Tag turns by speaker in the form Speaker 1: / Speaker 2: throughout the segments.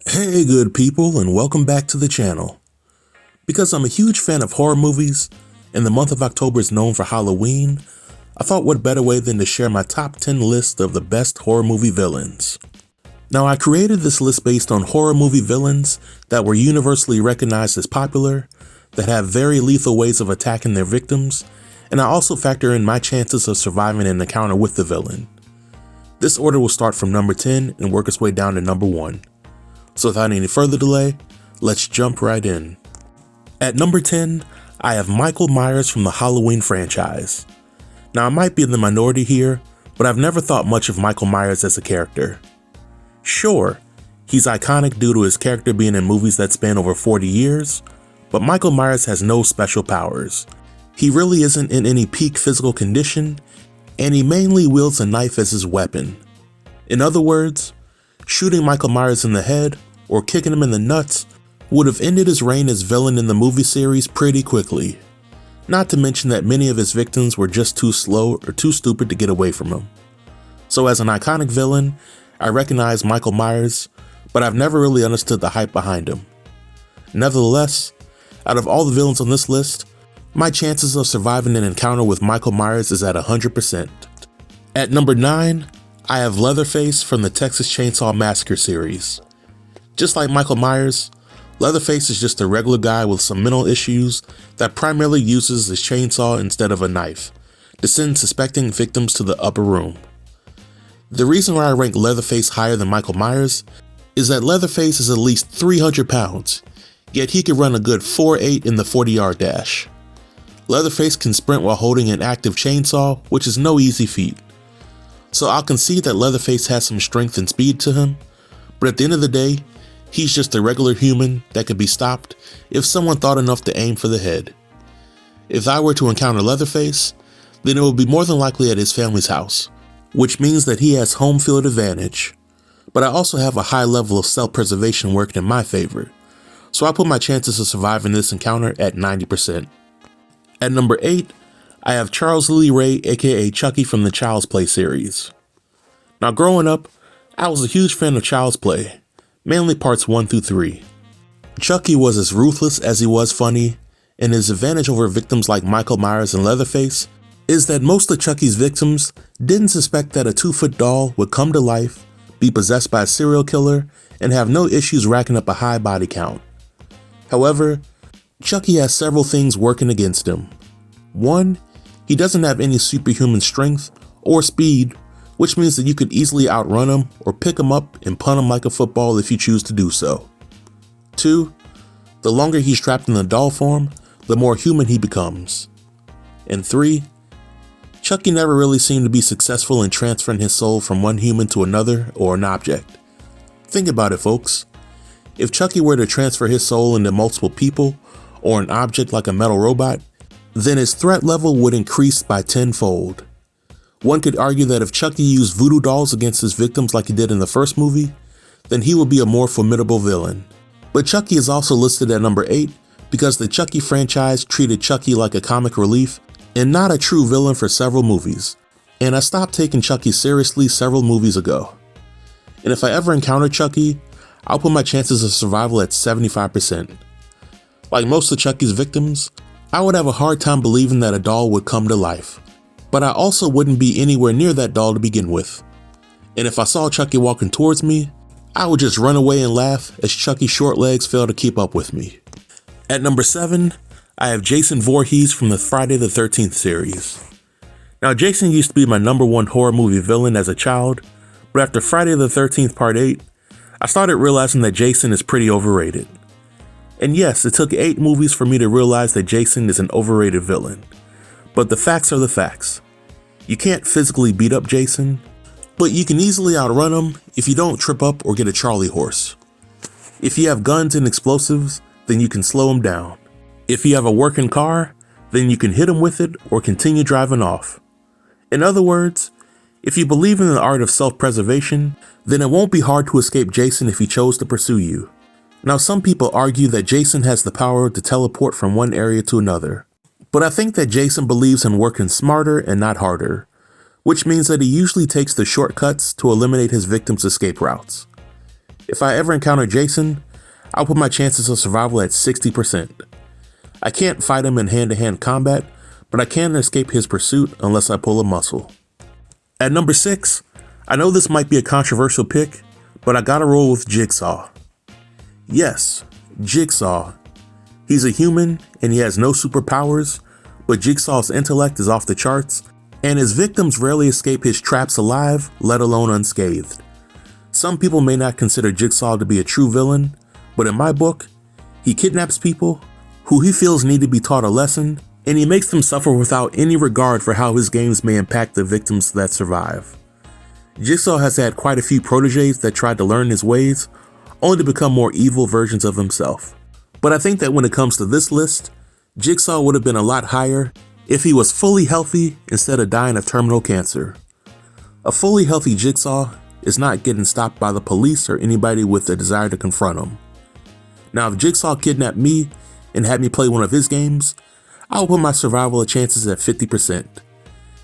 Speaker 1: Hey good people, and welcome back to the channel. Because I'm a huge fan of horror movies and the month of October is known for Halloween, I thought what better way than to share my top 10 list of the best horror movie villains. Now I created this list based on horror movie villains that were universally recognized as popular, that have very lethal ways of attacking their victims, and I also factor in my chances of surviving an encounter with the villain. This order will start from number 10 and work its way down to number 1. So without any further delay, let's jump right in. At number 10, I have Michael Myers from the Halloween franchise. Now I might be in the minority here, but I've never thought much of Michael Myers as a character. Sure, he's iconic due to his character being in movies that span over 40 years, but Michael Myers has no special powers. He really isn't in any peak physical condition, and he mainly wields a knife as his weapon. In other words, shooting Michael Myers in the head or kicking him in the nuts would have ended his reign as villain in the movie series pretty quickly. Not to mention that many of his victims were just too slow or too stupid to get away from him. So as an iconic villain, I recognize Michael Myers, but I've never really understood the hype behind him. Nevertheless, out of all the villains on this list, my chances of surviving an encounter with Michael Myers is at 100%. At number 9, I have Leatherface from the Texas Chainsaw Massacre series. Just like Michael Myers, Leatherface is just a regular guy with some mental issues that primarily uses his chainsaw instead of a knife to send suspecting victims to the upper room. The reason why I rank Leatherface higher than Michael Myers is that Leatherface is at least 300 pounds, yet he can run a good 4.8 in the 40-yard dash. Leatherface can sprint while holding an active chainsaw, which is no easy feat. So I'll concede that Leatherface has some strength and speed to him, but at the end of the day, he's just a regular human that could be stopped if someone thought enough to aim for the head. If I were to encounter Leatherface, then it would be more than likely at his family's house, which means that he has home field advantage. But I also have a high level of self-preservation working in my favor, so I put my chances of surviving this encounter at 90%. At number 8, I have Charles Lee Ray, aka Chucky from the Child's Play series. Now growing up, I was a huge fan of Child's Play, mainly parts 1 through 3. Chucky was as ruthless as he was funny, and his advantage over victims like Michael Myers and Leatherface is that most of Chucky's victims didn't suspect that a 2-foot doll would come to life, be possessed by a serial killer, and have no issues racking up a high body count. However, Chucky has several things working against him. 1, he doesn't have any superhuman strength or speed, which means that you could easily outrun him or pick him up and punt him like a football if you choose to do so. 2, the longer he's trapped in the doll form, the more human he becomes. And 3, Chucky never really seemed to be successful in transferring his soul from one human to another or an object. Think about it, folks. If Chucky were to transfer his soul into multiple people or an object like a metal robot, then his threat level would increase by tenfold. One could argue that if Chucky used voodoo dolls against his victims like he did in the first movie, then he would be a more formidable villain. But Chucky is also listed at number 8 because the Chucky franchise treated Chucky like a comic relief and not a true villain for several movies, and I stopped taking Chucky seriously several movies ago. And if I ever encounter Chucky, I'll put my chances of survival at 75%. Like most of Chucky's victims, I would have a hard time believing that a doll would come to life, but I also wouldn't be anywhere near that doll to begin with. And if I saw Chucky walking towards me, I would just run away and laugh as Chucky's short legs fail to keep up with me. At number 7, I have Jason Voorhees from the Friday the 13th series. Now Jason used to be my number 1 horror movie villain as a child, but after Friday the 13th Part 8, I started realizing that Jason is pretty overrated. And yes, it took 8 movies for me to realize that Jason is an overrated villain. But the facts are the facts. You can't physically beat up Jason, but you can easily outrun him if you don't trip up or get a Charlie horse. If you have guns and explosives, then you can slow him down. If you have a working car, then you can hit him with it or continue driving off. In other words, if you believe in the art of self-preservation, then it won't be hard to escape Jason if he chose to pursue you. Now some people argue that Jason has the power to teleport from one area to another, but I think that Jason believes in working smarter and not harder, which means that he usually takes the shortcuts to eliminate his victims' escape routes. If I ever encounter Jason, I'll put my chances of survival at 60%. I can't fight him in hand-to-hand combat, but I can escape his pursuit unless I pull a muscle. At number 6, I know this might be a controversial pick, but I gotta roll with Jigsaw. Yes, Jigsaw. He's a human and he has no superpowers, but Jigsaw's intellect is off the charts, and his victims rarely escape his traps alive, let alone unscathed. Some people may not consider Jigsaw to be a true villain, but in my book, he kidnaps people who he feels need to be taught a lesson, and he makes them suffer without any regard for how his games may impact the victims that survive. Jigsaw has had quite a few proteges that tried to learn his ways, only to become more evil versions of himself. But I think that when it comes to this list, Jigsaw would have been a lot higher if he was fully healthy instead of dying of terminal cancer. A fully healthy Jigsaw is not getting stopped by the police or anybody with a desire to confront him. Now, if Jigsaw kidnapped me and had me play one of his games, I would put my survival chances at 50%.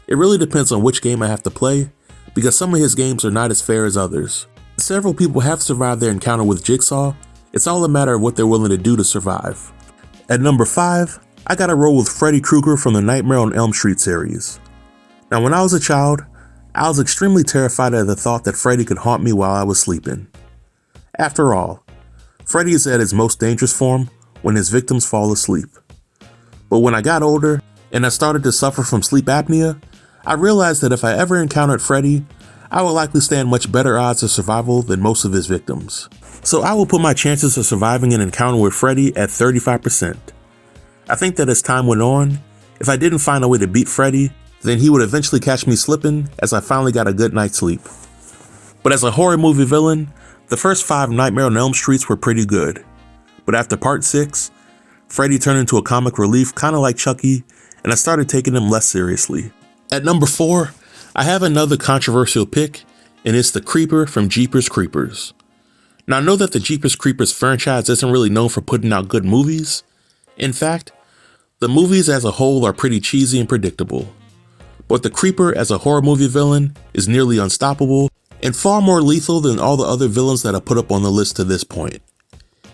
Speaker 1: It really depends on which game I have to play, because some of his games are not as fair as others. Several people have survived their encounter with Jigsaw. It's all a matter of what they're willing to do to survive. At number 5, I gotta roll with Freddy Krueger from the Nightmare on Elm Street series. Now, when I was a child, I was extremely terrified at the thought that Freddy could haunt me while I was sleeping. After all, Freddy is at his most dangerous form when his victims fall asleep. But when I got older and I started to suffer from sleep apnea, I realized that if I ever encountered Freddy, I would likely stand much better odds of survival than most of his victims. So I will put my chances of surviving an encounter with Freddy at 35%. I think that as time went on, if I didn't find a way to beat Freddy, then he would eventually catch me slipping as I finally got a good night's sleep. But as a horror movie villain, the first 5 Nightmare on Elm Streets were pretty good. But after part 6, Freddy turned into a comic relief kinda like Chucky, and I started taking him less seriously. At number 4, I have another controversial pick, and it's the Creeper from Jeepers Creepers. Now, I know that the Jeepers Creepers franchise isn't really known for putting out good movies. In fact, the movies as a whole are pretty cheesy and predictable. But the Creeper as a horror movie villain is nearly unstoppable and far more lethal than all the other villains that I put up on the list to this point.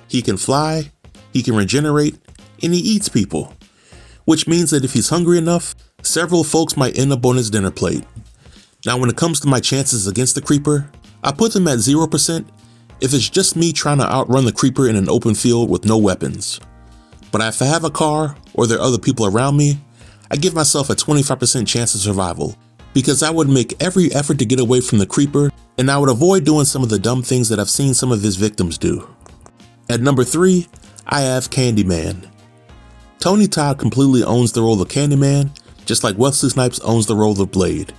Speaker 1: He can fly, he can regenerate, and he eats people, which means that if he's hungry enough, several folks might end up on his dinner plate. Now, when it comes to my chances against the Creeper, I put them at 0% if it's just me trying to outrun the Creeper in an open field with no weapons. But if I have a car or there are other people around me, I give myself a 25% chance of survival, because I would make every effort to get away from the Creeper, and I would avoid doing some of the dumb things that I've seen some of his victims do. At number 3, I have Candyman. Tony Todd completely owns the role of Candyman, just like Wesley Snipes owns the role of Blade.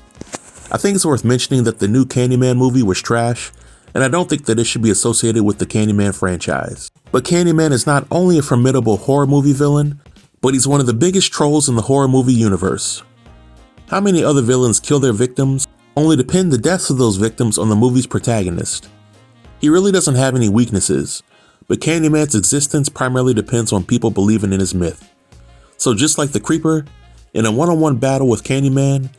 Speaker 1: I think it's worth mentioning that the new Candyman movie was trash, and I don't think that it should be associated with the Candyman franchise. But Candyman is not only a formidable horror movie villain, but he's one of the biggest trolls in the horror movie universe. How many other villains kill their victims only to pin the deaths of those victims on the movie's protagonist? He really doesn't have any weaknesses, but Candyman's existence primarily depends on people believing in his myth. So just like the Creeper, in a one-on-one battle with Candyman,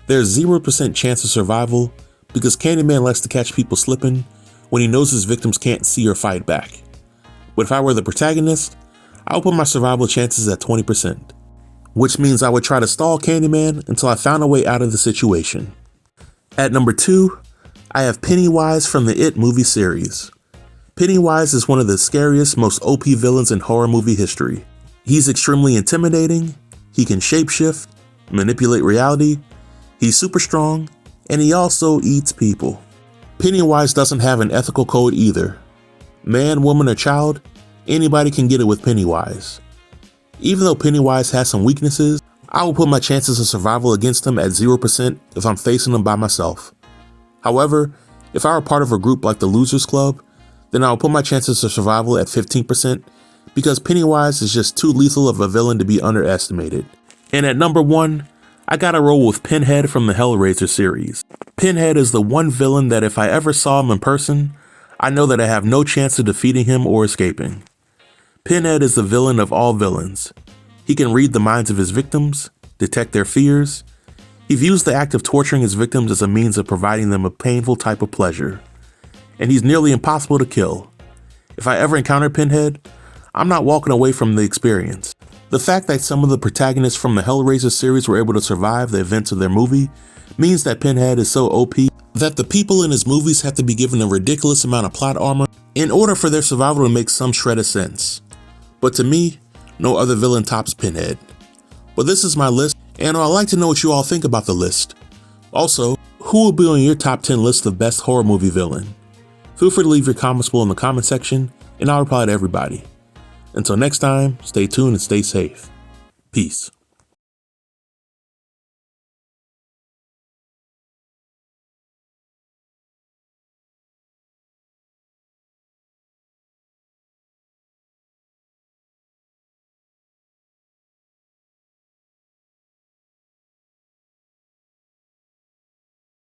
Speaker 1: there's 0% chance of survival because Candyman likes to catch people slipping when he knows his victims can't see or fight back. But if I were the protagonist, I would put my survival chances at 20%, which means I would try to stall Candyman until I found a way out of the situation. At number 2, I have Pennywise from the It movie series. Pennywise is one of the scariest, most OP villains in horror movie history. He's extremely intimidating, he can shapeshift, manipulate reality, he's super strong, and he also eats people. Pennywise doesn't have an ethical code either. Man, woman, or child, anybody can get it with Pennywise. Even though Pennywise has some weaknesses, I will put my chances of survival against him at 0% if I'm facing him by myself. However, if I were part of a group like the Losers Club, then I will put my chances of survival at 15% because Pennywise is just too lethal of a villain to be underestimated. And at number 1, I gotta roll with Pinhead from the Hellraiser series. Pinhead is the one villain that if I ever saw him in person, I know that I have no chance of defeating him or escaping. Pinhead is the villain of all villains. He can read the minds of his victims, detect their fears. He views the act of torturing his victims as a means of providing them a painful type of pleasure. and he's nearly impossible to kill. If I ever encounter Pinhead, I'm not walking away from the experience. The fact that some of the protagonists from the Hellraiser series were able to survive the events of their movie means that Pinhead is so OP that the people in his movies have to be given a ridiculous amount of plot armor in order for their survival to make some shred of sense. But to me, no other villain tops Pinhead. But this is my list, and I'd like to know what you all think about the list. Also, who will be on your top 10 list of best horror movie villain? Feel free to leave your comments below in the comment section, and I'll reply to everybody. Until next time, stay tuned and stay safe. Peace.